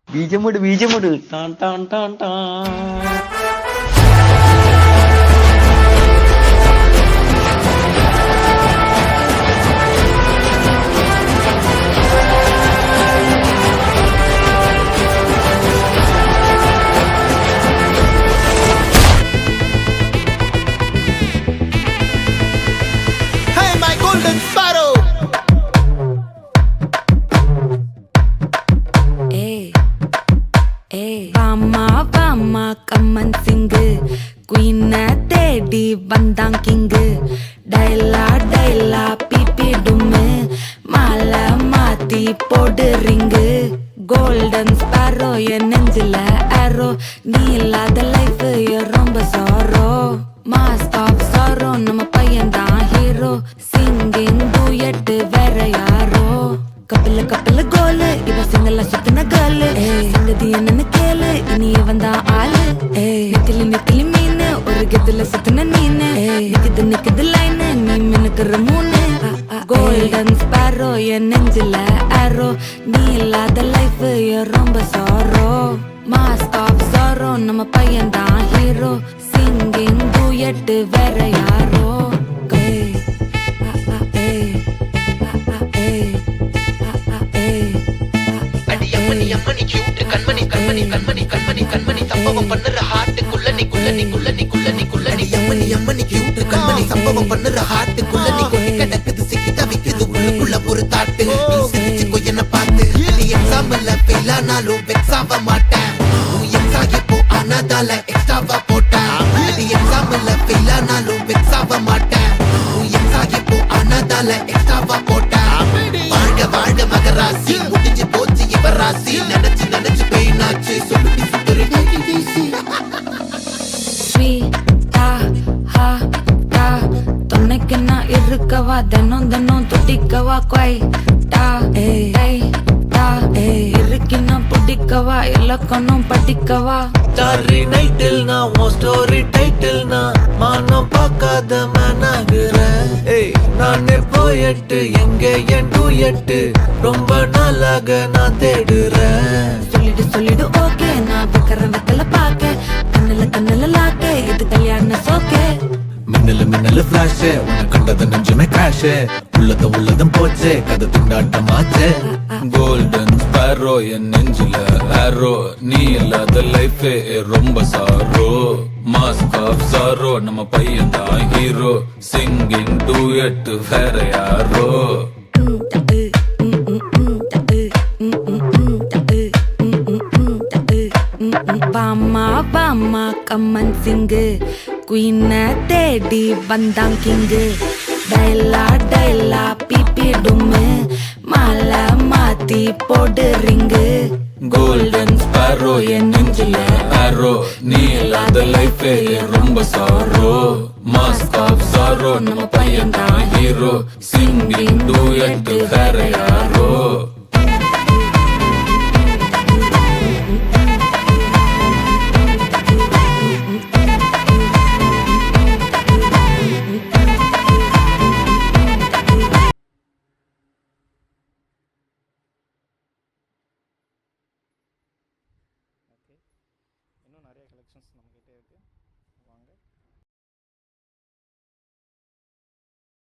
ബീജമുട് ബീജമുട് ടാൻ ടാൻ ടാൻ ടാൻ. Hey, my golden sparrow! வாமா வாமா கம்மன் சிங்கு குயின தேடி வந்தான் கிங்கு டைலா டைலா பிபி டும்மு மாலை மாத்தி போடு ரிங்கு கோல்டன் ஸ்பாரோ என் நெஞ்சில ஆரோ நீ இல்லாத லைஃப் ரொம்ப சாரோ மாஸ்க் ஆஃப் சாரோ நம்ம பையன் தான் ஹீரோ சிங்கிங் டூயட் வேற யாரோ கப்பில கப்பில கோலு இவ சிங்கல்ல சுத்தின கேர்ளு சங்கதி என்னன்னு கேளு இனி இவன் தான் ஆளு நெத்திலி நெத்திலி மீனு ஒரு கெத்துல சுத்தின நீனு நிக்குது நிக்குது லைனு நீ மினுக்குற மூணு கோல்டன் ஸ்பாரோ என் நெஞ்சில ஆரோ நீ இல்லாத லைஃப் ரொம்ப சாரோ மாஸ்க் ஆஃப் சாரோ நம்ம பையன் தான் ஹீரோ சிங்கிங் டூயட் வேற யாரோ அம்மணி அம்மணி கியூட் கண்மணி கண்மணி கண்மணி கண்மணி கண்மணி சம்பவம் பண்ணுற ஹார்ட்டுக்குள்ள நீ குள்ள நீ குள்ள நீ குள்ள நீ குள்ள நீ அம்மணி அம்மணி கியூட் கண்மணி சம்பவம் பண்ணுற ஹார்ட்டுக்குள்ள நீ கொட்டி கிடக்குது சிக்கி தவிக்குது உள்ளுக்குள்ள ஒரு தாட்டு நீ சிரிச்சுக்கோ என்ன பார்த்து நீ எக்ஸாம்ல ஃபெயில் ஆனாலும் வெக்ஸ் ஆக மாட்டேன் உன் எக்ஸா எப்போ ஆனதால எக்ஸ்ட்ராவா போட்டேன் நீ எக்ஸாம்ல ஃபெயில் ஆனாலும் வெக்ஸ் ஆக மாட்டேன் உன் எக்ஸா எப்போ ஆனதால எக்ஸ்ட்ராவா போட்டேன் வாழ்க வாழ்க மகராசி முடிஞ்சு போச்சு இவராசி நினைச்சு நினைச்சு பெயினாச்சு சொல்லுடி சுத்தரு டைடிசி ஸ்வீட்டா ஹா டா துணைக்கு நான் இருக்கவா தினம் தினம் துடிக்கவா குவைட்டா ஏய் டா இருக்கினா பிடிக்கவா இலக்கணம் படிக்கவா ஸ்டாரி நைட்டில் நான் உன் ஸ்டோரி டைட்டில் நான் மானம் பார்க்காத மேனாகிறேன் நானே போயட்டு எங்க என் டூயட்டு ரொம்ப நாளாக நான் தேடுறேன் சொல்லிடு சொல்லிடு ஓகே நான் வைக்கிற வெத்தல பாக்க கண்ணுல கண்ணுல லாக்க இது கல்யாண சோக்கே மின்னலு மின்னலு ஃபிளாஷ் உன்னை கண்டது நெஞ்சுமே கிராஷ் உள்ளதும் போச்சே கதை துண்டாட்டமாச்சே கோல்டன் ஸ்பாரோ என் நெஞ்சில ஆரோ நீ இல்லாத லைஃபே ரொம்ப சாரோ மாஸ்க் ஆஃப் சாரோ நம்ம பையன் தான் ஹீரோ சிங்கிங் டூயட் வேற யாரோ வாமா வாமா கம்மன் சிங்கு குயின தேடி வந்தான் கிங்கு டைலா டைலா பிபி டும்மு மாலை மாத்தி போடு ரிங்கு கோல்டன் ஸ்பாரோ என் நெஞ்சில ஆரோ நீ இல்லாத லைஃபே ரொம்ப சாரோ மாஸ்க் ஆஃப் சாரோ நம்ம பையன் தான் ஹீரோ சிங்கிங் டூயட் வேற யாரோ இன்னும் நிறைய கலெக்ஷன்ஸ் நம்மக்கிட்ட இருக்குது.